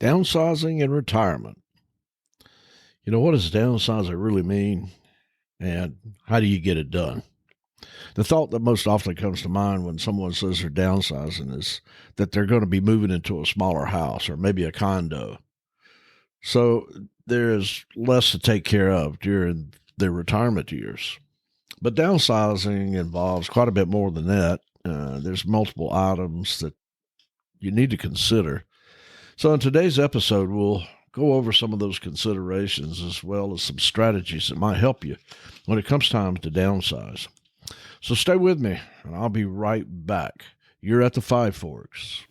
Downsizing and retirement. What does downsizing really mean? And how do you get it done? The thought that most often comes to mind when someone says they're downsizing is that they're going to be moving into a smaller house or maybe a condo. So there's less to take care of during their retirement years. But downsizing involves quite a bit more than that. There's multiple items that you need to consider. So in today's episode, we'll go over some of those considerations as well as some strategies that might help you when it comes time to downsize. So stay with me, and I'll be right back. You're at the Five Forks.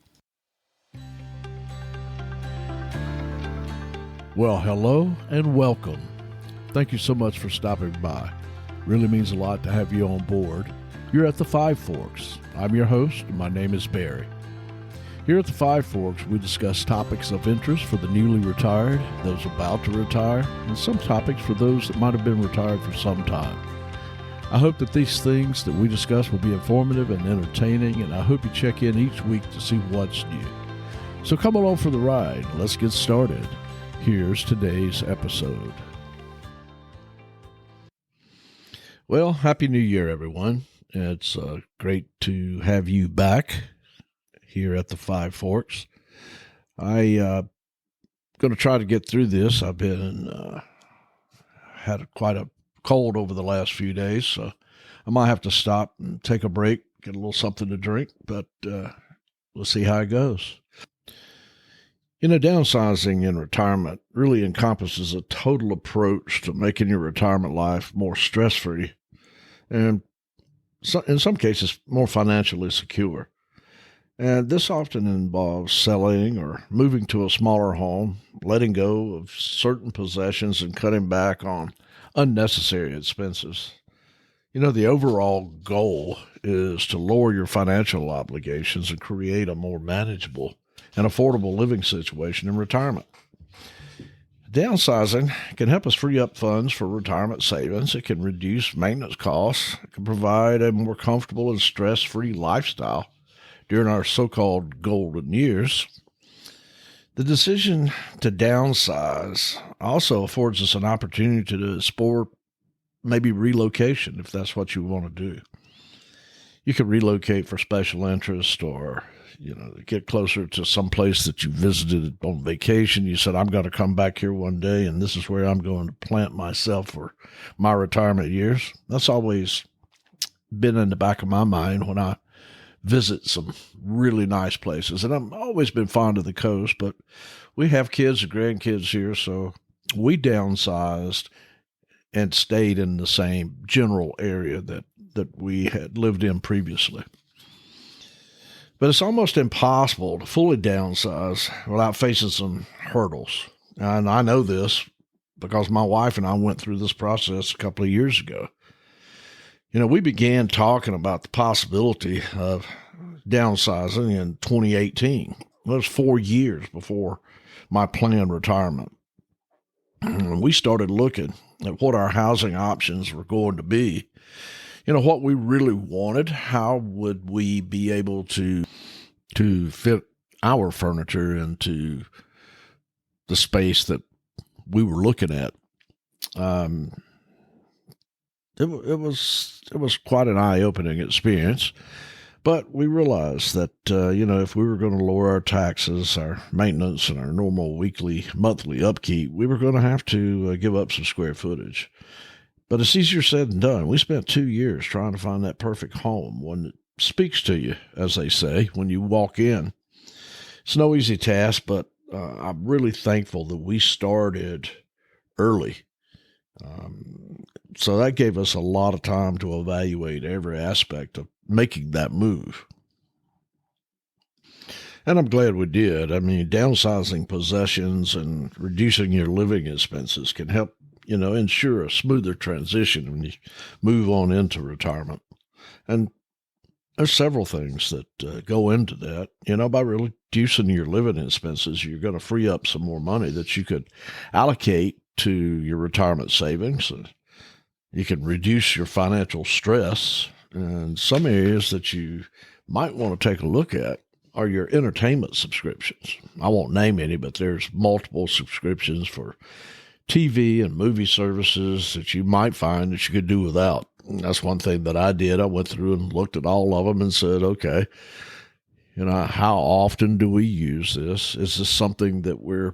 Well, hello and welcome. Thank you so much for stopping by. Really means a lot to have you on board. You're at the Five Forks. I'm your host, and my name is Barry. Here at the Five Forks, we discuss topics of interest for the newly retired, those about to retire, and some topics for those that might have been retired for some time. I hope that these things that we discuss will be informative and entertaining, and I hope you check in each week to see what's new. So come along for the ride. Let's get started. Here's today's episode. Well, Happy New Year, everyone. It's great to have you back here at the Five Forks. I'm going to try to get through this. I've been had quite a cold over the last few days, so I might have to stop and take a break, get a little something to drink, but we'll see how it goes. Downsizing in retirement really encompasses a total approach to making your retirement life more stress-free and in some cases more financially secure. And this often involves selling or moving to a smaller home, letting go of certain possessions, and cutting back on unnecessary expenses. The overall goal is to lower your financial obligations and create a more manageable and affordable living situation in retirement. Downsizing can help us free up funds for retirement savings. It can reduce maintenance costs. It can provide a more comfortable and stress-free lifestyle during our so-called golden years. The decision to downsize also affords us an opportunity to explore maybe relocation if that's what you want to do. You can relocate for special interest or, get closer to some place that you visited on vacation. You said, I'm going to come back here one day and this is where I'm going to plant myself for my retirement years. That's always been in the back of my mind when I visit some really nice places. And I've always been fond of the coast, but we have kids and grandkids here, so we downsized and stayed in the same general area that we had lived in previously. But it's almost impossible to fully downsize without facing some hurdles. And I know this because my wife and I went through this process a couple of years ago. We began talking about the possibility of downsizing in 2018. That was 4 years before my planned retirement. And we started looking at what our housing options were going to be. What we really wanted, how would we be able to fit our furniture into the space that we were looking at. It was quite an eye-opening experience, but we realized that, if we were going to lower our taxes, our maintenance, and our normal monthly upkeep, we were going to have to give up some square footage. But it's easier said than done. We spent 2 years trying to find that perfect home, one that speaks to you, as they say, when you walk in. It's no easy task, but I'm really thankful that we started early. So that gave us a lot of time to evaluate every aspect of making that move. And I'm glad we did. Downsizing possessions and reducing your living expenses can help, ensure a smoother transition when you move on into retirement. And there's several things that go into that. By reducing your living expenses, you're going to free up some more money that you could allocate to your retirement savings. You can reduce your financial stress. And some areas that you might want to take a look at are your entertainment subscriptions. I won't name any, but there's multiple subscriptions for TV and movie services that you might find that you could do without. And that's one thing that I did. I went through and looked at all of them and said, okay, how often do we use this? Is this something that we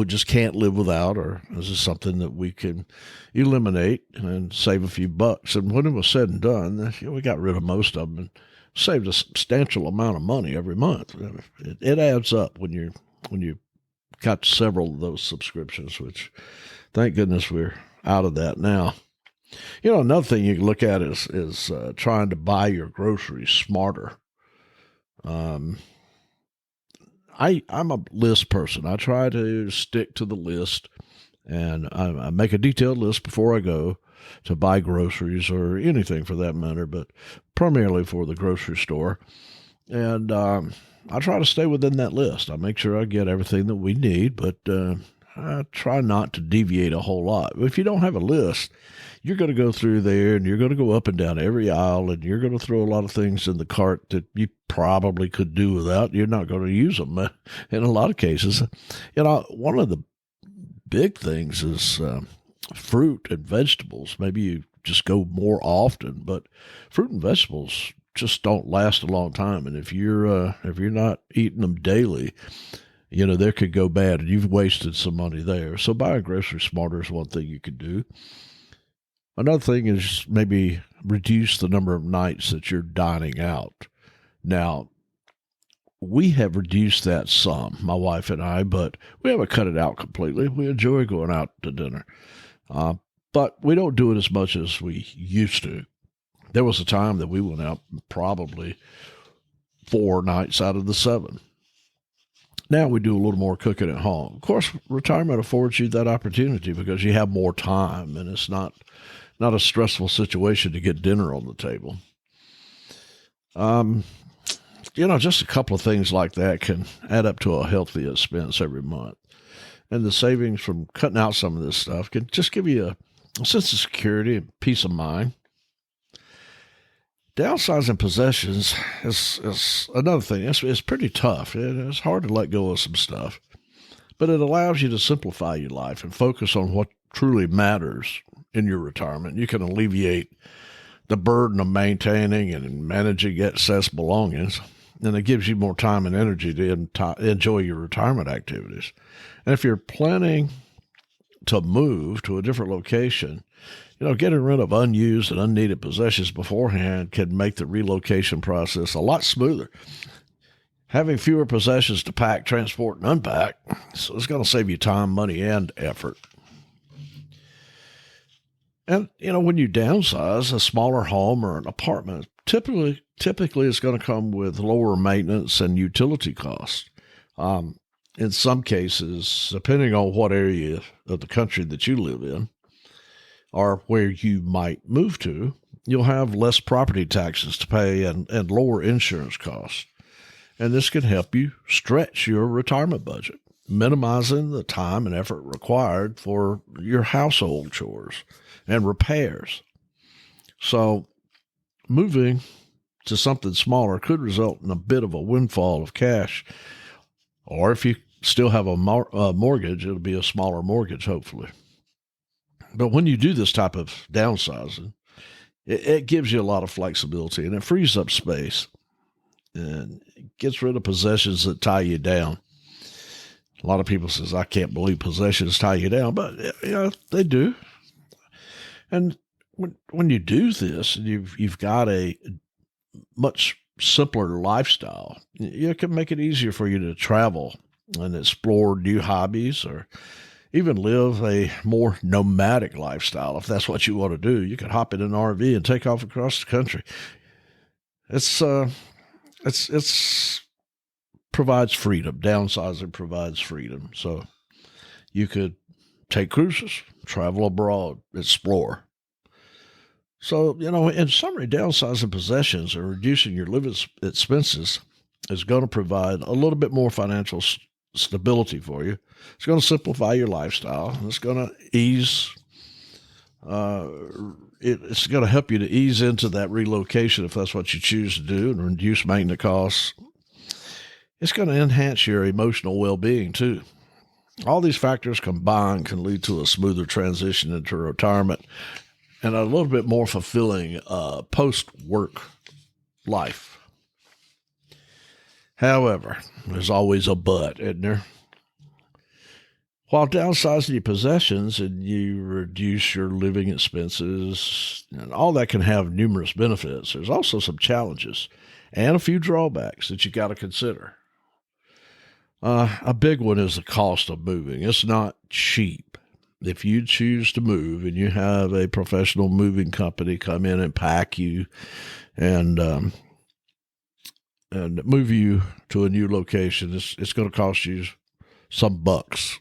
just can't live without, or is this something that we can eliminate and save a few bucks? And when it was said and done, we got rid of most of them and saved a substantial amount of money every month. It adds up when you got several of those subscriptions, which thank goodness we're out of that now. Another thing you can look at is trying to buy your groceries smarter. I'm a list person. I try to stick to the list, and I make a detailed list before I go to buy groceries or anything for that matter, but primarily for the grocery store. And I try to stay within that list. I make sure I get everything that we need, but I try not to deviate a whole lot. If you don't have a list, you're going to go through there and you're going to go up and down every aisle, and you're going to throw a lot of things in the cart that you probably could do without. You're not going to use them in a lot of cases. One of the big things is fruit and vegetables. Maybe you just go more often, but fruit and vegetables just don't last a long time. And if you're not eating them daily, there could go bad, and you've wasted some money there. So buying groceries smarter is one thing you could do. Another thing is maybe reduce the number of nights that you're dining out. Now, we have reduced that some, my wife and I, but we haven't cut it out completely. We enjoy going out to dinner, but we don't do it as much as we used to. There was a time that we went out probably 4 nights out of the 7. Now we do a little more cooking at home. Of course, retirement affords you that opportunity because you have more time, and it's not a stressful situation to get dinner on the table. Just a couple of things like that can add up to a healthy expense every month. And the savings from cutting out some of this stuff can just give you a sense of security and peace of mind. Downsizing possessions is another thing. It's pretty tough. It's hard to let go of some stuff, but it allows you to simplify your life and focus on what truly matters in your retirement. You can alleviate the burden of maintaining and managing excess belongings, and it gives you more time and energy to enjoy your retirement activities. And if you're planning to move to a different location, getting rid of unused and unneeded possessions beforehand can make the relocation process a lot smoother. Having fewer possessions to pack, transport, and unpack, so it's going to save you time, money, and effort. And, when you downsize, a smaller home or an apartment, typically it's going to come with lower maintenance and utility costs. In some cases, depending on what area of the country that you live in, or where you might move to, you'll have less property taxes to pay and lower insurance costs. And this can help you stretch your retirement budget, minimizing the time and effort required for your household chores and repairs. So moving to something smaller could result in a bit of a windfall of cash. Or if you still have a mortgage, it'll be a smaller mortgage, hopefully. But when you do this type of downsizing, it gives you a lot of flexibility, and it frees up space and it gets rid of possessions that tie you down. A lot of people says, I can't believe possessions tie you down, but they do. And when you do this, you've got a much simpler lifestyle. It can make it easier for you to travel and explore new hobbies, or even live a more nomadic lifestyle. If that's what you want to do, you can hop in an RV and take off across the country. It's provides freedom. Downsizing provides freedom. So you could take cruises, travel abroad, explore. So, in summary, downsizing possessions and reducing your living expenses is going to provide a little bit more financial stability for you. It's going to simplify your lifestyle. It's going to ease, it's going to help you to ease into that relocation if that's what you choose to do, and reduce maintenance costs It's going to enhance your emotional well-being too. All these factors combined can lead to a smoother transition into retirement and a little bit more fulfilling post-work life. However, there's always a but, isn't there? While downsizing your possessions and you reduce your living expenses, and all that can have numerous benefits, there's also some challenges and a few drawbacks that you got to consider. A big one is the cost of moving. It's not cheap. If you choose to move and you have a professional moving company come in and pack you and move you to a new location, it's going to cost you some bucks.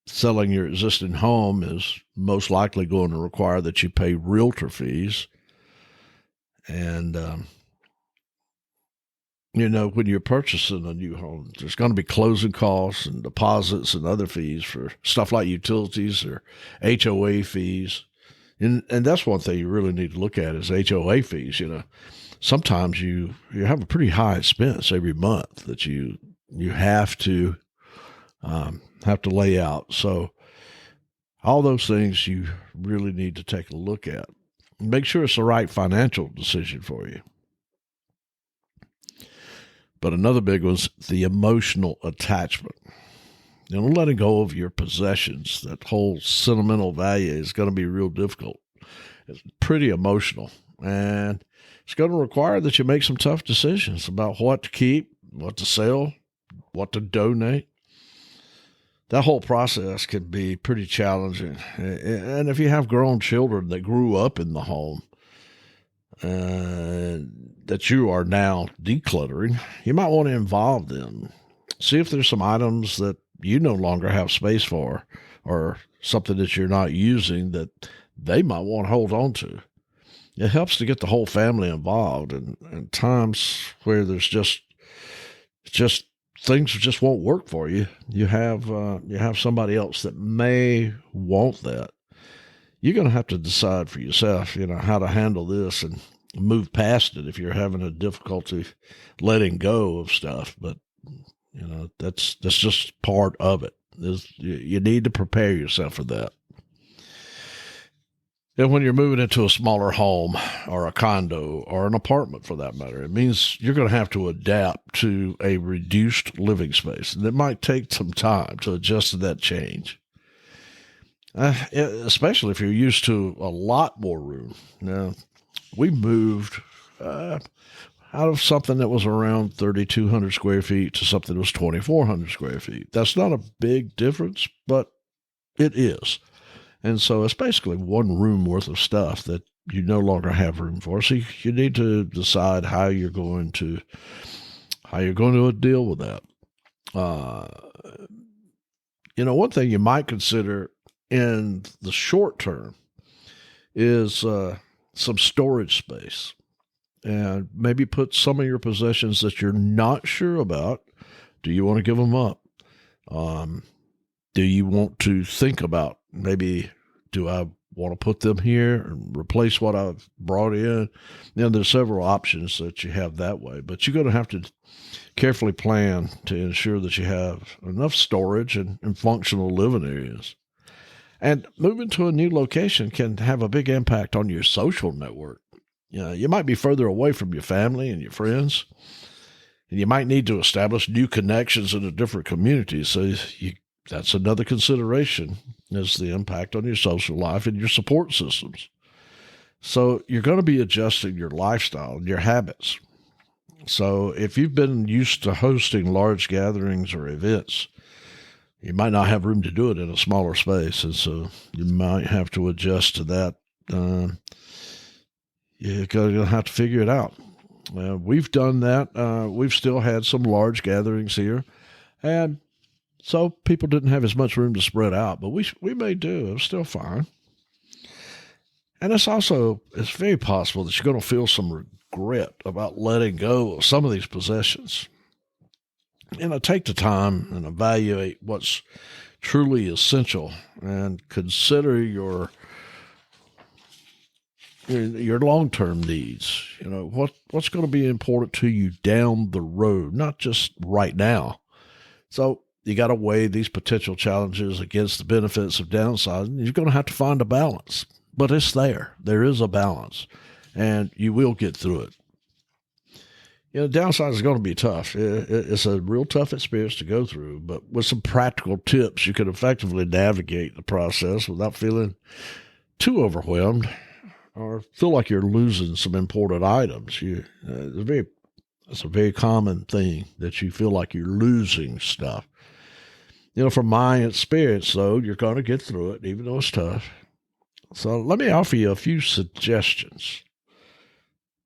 Selling your existing home is most likely going to require that you pay realtor fees. And, when you're purchasing a new home, there's going to be closing costs and deposits and other fees for stuff like utilities or HOA fees. And that's one thing you really need to look at is HOA fees. Sometimes you have a pretty high expense every month that you have to lay out. So all those things you really need to take a look at. Make sure it's the right financial decision for you. But another big one's the emotional attachment. Letting go of your possessions, that whole sentimental value is going to be real difficult. It's pretty emotional. And it's going to require that you make some tough decisions about what to keep, what to sell, what to donate. That whole process can be pretty challenging. And if you have grown children that grew up in the home that you are now decluttering, you might want to involve them. See if there's some items that you no longer have space for or something that you're not using that they might want to hold on to. It helps to get the whole family involved and times where there's just things just won't work for you. You have somebody else that may want that. You're going to have to decide for yourself, how to handle this and move past it if you're having a difficulty letting go of stuff. But, that's just part of it. You need to prepare yourself for that. And when you're moving into a smaller home or a condo or an apartment for that matter, it means you're going to have to adapt to a reduced living space. And it might take some time to adjust to that change, especially if you're used to a lot more room. Now, we moved out of something that was around 3,200 square feet to something that was 2,400 square feet. That's not a big difference, but it is. And so it's basically one room worth of stuff that you no longer have room for. So you need to decide how you're going to deal with that. One thing you might consider in the short term is some storage space, and maybe put some of your possessions that you're not sure about. Do you want to give them up? Do you want to think about maybe, do I want to put them here and replace what I've brought in? There's several options that you have that way, but you're going to have to carefully plan to ensure that you have enough storage and functional living areas. And moving to a new location can have a big impact on your social network. You might be further away from your family and your friends, and you might need to establish new connections in a different community. So that's another consideration, is the impact on your social life and your support systems. So you're going to be adjusting your lifestyle and your habits. So if you've been used to hosting large gatherings or events, you might not have room to do it in a smaller space. And so you might have to adjust to that. You're going to have to figure it out. We've done that. We've still had some large gatherings here. And so people didn't have as much room to spread out, but we made do. It was still fine. And it's very possible that you're going to feel some regret about letting go of some of these possessions. Take the time and evaluate what's truly essential and consider your your long-term needs. What's going to be important to you down the road, not just right now. So you got to weigh these potential challenges against the benefits of downsizing. You're going to have to find a balance, but it's there. There is a balance, and you will get through it. Downsizing is going to be tough. It's a real tough experience to go through, but with some practical tips, you can effectively navigate the process without feeling too overwhelmed or feel like you're losing some important items. It's a very common thing that you feel like you're losing stuff. From my experience, though, you're going to get through it, even though it's tough. So let me offer you a few suggestions.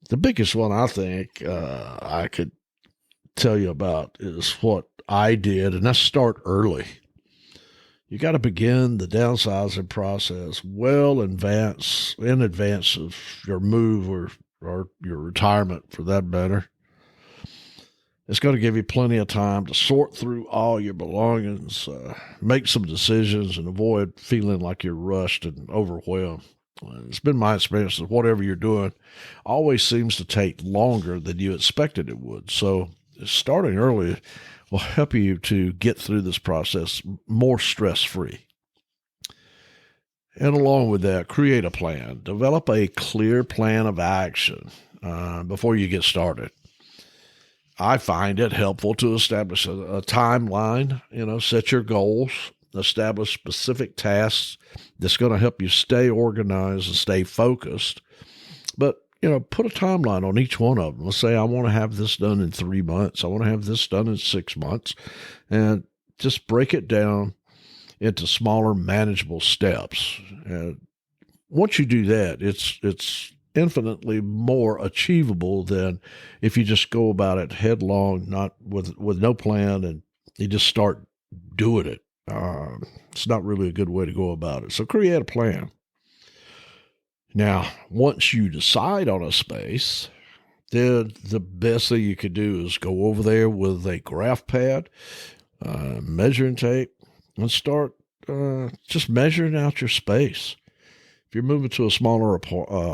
The biggest one I think I could tell you about is what I did, and that's start early. You got to begin the downsizing process well in advance of your move or your retirement, for that matter. It's going to give you plenty of time to sort through all your belongings, make some decisions, and avoid feeling like you're rushed and overwhelmed. It's been my experience that whatever you're doing always seems to take longer than you expected it would. So starting early will help you to get through this process more stress-free. And along with that, create a plan. Develop a clear plan of action before you get started. I find it helpful to establish a timeline, set your goals, establish specific tasks that's going to help you stay organized and stay focused. But, put a timeline on each one of them. Let's say I want to have this done in 3 months. I want to have this done in 6 months. And just break it down into smaller, manageable steps. And once you do that, it's infinitely more achievable than if you just go about it headlong, not with no plan, and you just start doing it. It's not really a good way to go about it. So create a plan. Now, once you decide on a space, then the best thing you could do is go over there with a graph pad, measuring tape, and start just measuring out your space. If you're moving to a smaller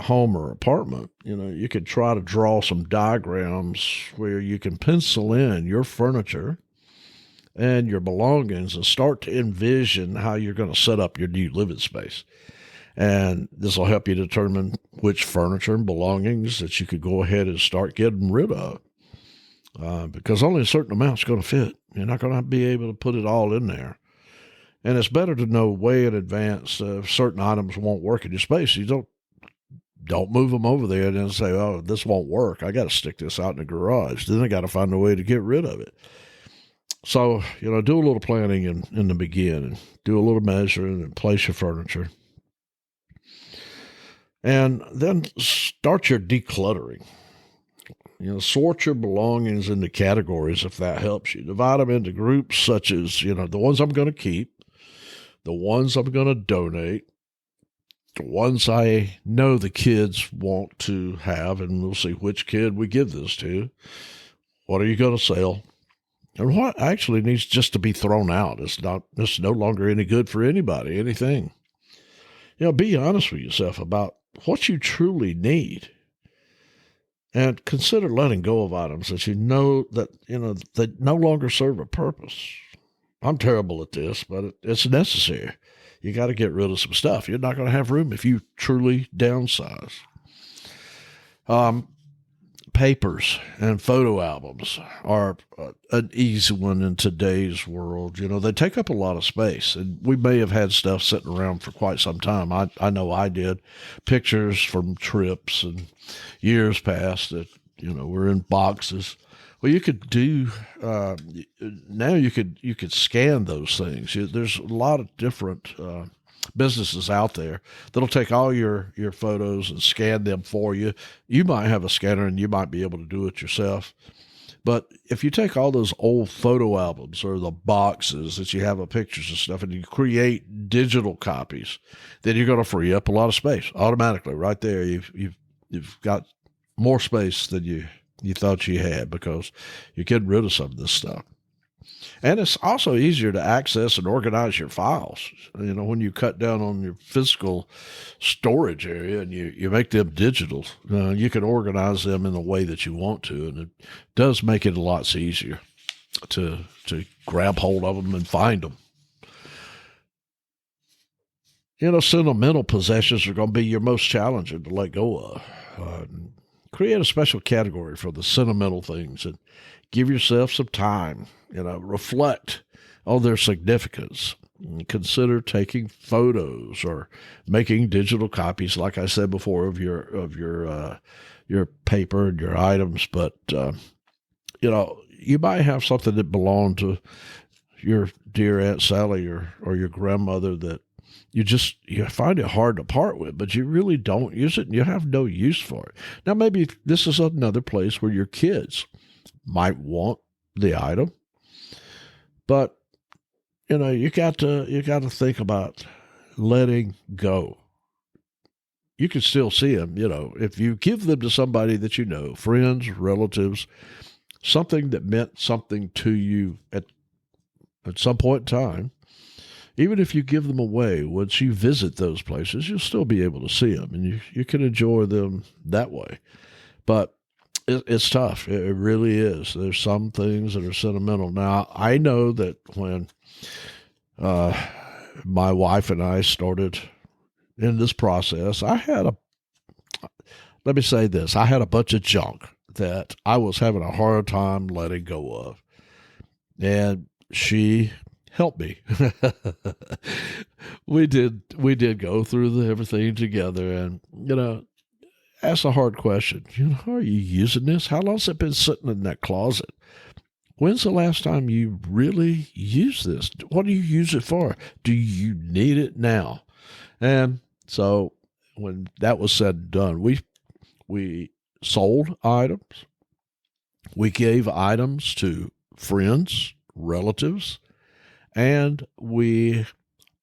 home or apartment, you could try to draw some diagrams where you can pencil in your furniture and your belongings and start to envision how you're going to set up your new living space. And this will help you determine which furniture and belongings that you could go ahead and start getting rid of. Because only a certain amount is going to fit. You're not going to be able to put it all in there. And it's better to know way in advance if certain items won't work in your space. You don't move them over there and then say, oh, this won't work. I got to stick this out in the garage. Then I got to find a way to get rid of it. So, do a little planning in the beginning. Do a little measuring and place your furniture. And then start your decluttering. Sort your belongings into categories if that helps you. Divide them into groups such as, the ones I'm going to keep, the ones I'm going to donate, the ones I know the kids want to have, and we'll see which kid we give this to. What are you going to sell? And what actually needs just to be thrown out? It's no longer any good for anybody, anything. Be honest with yourself about what you truly need. And consider letting go of items that that no longer serve a purpose. I'm terrible at this, but it's necessary. You got to get rid of some stuff. You're not going to have room if you truly downsize. Papers and photo albums are an easy one in today's world. They take up a lot of space, and we may have had stuff sitting around for quite some time. I know I did. Pictures from trips and years past that, were in boxes. Well, you could do, now you could scan those things. There's a lot of different businesses out there that'll take all your photos and scan them for you. You might have a scanner and you might be able to do it yourself. But if you take all those old photo albums or the boxes that you have of pictures and stuff and you create digital copies, then you're going to free up a lot of space automatically right there. You've got more space than you thought you had because you're getting rid of some of this stuff. And it's also easier to access and organize your files. When you cut down on your physical storage area and you make them digital, you can organize them in the way that you want to. And it does make it a lot easier to grab hold of them and find them. Sentimental possessions are going to be your most challenging to let go of. Create a special category for the sentimental things and give yourself some time. Reflect on their significance. Consider taking photos or making digital copies, like I said before, of your paper and your items. But you might have something that belonged to your dear Aunt Sally or your grandmother that you find it hard to part with, but you really don't use it and you have no use for it. Now, maybe this is another place where your kids might want the item, but you got to think about letting go. You can still see them, if you give them to somebody that friends, relatives, something that meant something to you at some point in time. Even if you give them away, once you visit those places, you'll still be able to see them, and you can enjoy them that way. But it's tough. It really is. There's some things that are sentimental. Now, I know that when my wife and I started in this process, I had a bunch of junk that I was having a hard time letting go of. And she help me. we did go through everything together and, ask a hard question. Are you using this? How long's it been sitting in that closet? When's the last time you really used this? What do you use it for? Do you need it now? And so when that was said and done, we sold items. We gave items to friends, relatives, and we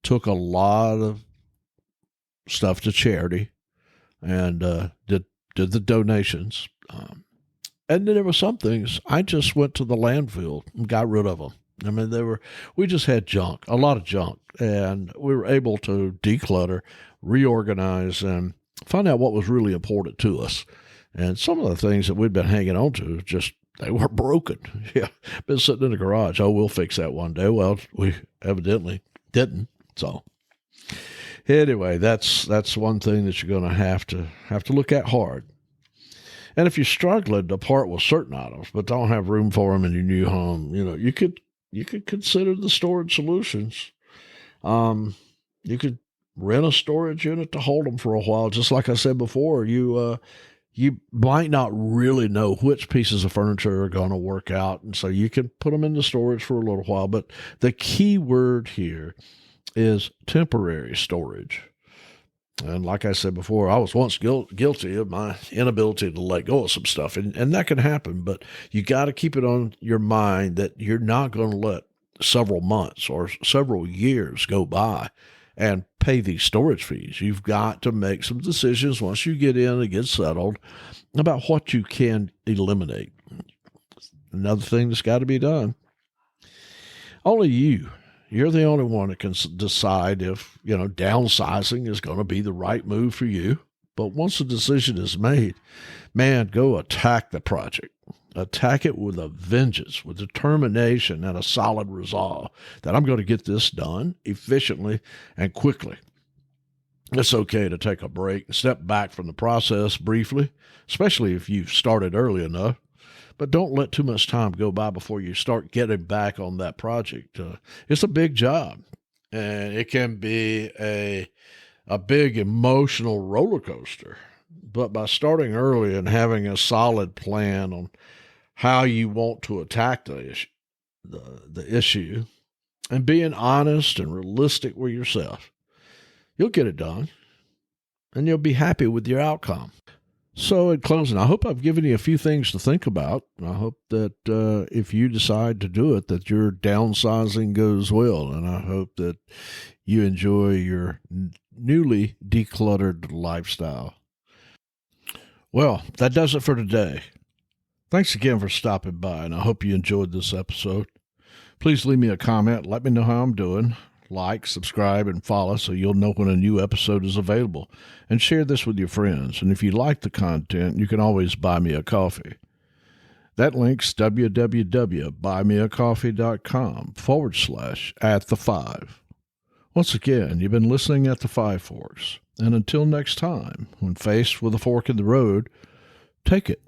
took a lot of stuff to charity and did the donations. And then there were some things I just went to the landfill and got rid of them. I mean, we just had junk, a lot of junk, and we were able to declutter, reorganize, and find out what was really important to us. And some of the things that we'd been hanging on to, they were broken. Yeah, been sitting in the garage. Oh, we'll fix that one day. Well, we evidently didn't. So anyway, that's one thing that you're going to have to look at hard. And if you're struggling to part with certain items but don't have room for them in your new home, you could consider the storage solutions. You could rent a storage unit to hold them for a while. Just like I said before, you might not really know which pieces of furniture are going to work out, and so you can put them into storage for a little while. But the key word here is temporary storage. And like I said before, I was once guilty of my inability to let go of some stuff, and that can happen. But you got to keep it on your mind that you're not going to let several months or several years go by and pay these storage fees. You've got to make some decisions once you get in and get settled about what you can eliminate. Another thing that's got to be done. Only you're the only one that can decide if, downsizing is going to be the right move for you. But once the decision is made, man, go attack the project. Attack it with a vengeance, with determination and a solid resolve that I'm going to get this done efficiently and quickly. It's okay to take a break and step back from the process briefly, especially if you've started early enough. But don't let too much time go by before you start getting back on that project. It's a big job, and it can be a big emotional roller coaster. But by starting early and having a solid plan on how you want to attack the issue, and being honest and realistic with yourself, you'll get it done, and you'll be happy with your outcome. So in closing, I hope I've given you a few things to think about. I hope that if you decide to do it, that your downsizing goes well, and I hope that you enjoy your newly decluttered lifestyle. Well, that does it for today. Thanks again for stopping by, and I hope you enjoyed this episode. Please leave me a comment. Let me know how I'm doing. Like, subscribe, and follow so you'll know when a new episode is available. And share this with your friends. And if you like the content, you can always buy me a coffee. That link's www.buymeacoffee.com/@the5. Once again, you've been listening at the Five Forks. And until next time, when faced with a fork in the road, take it.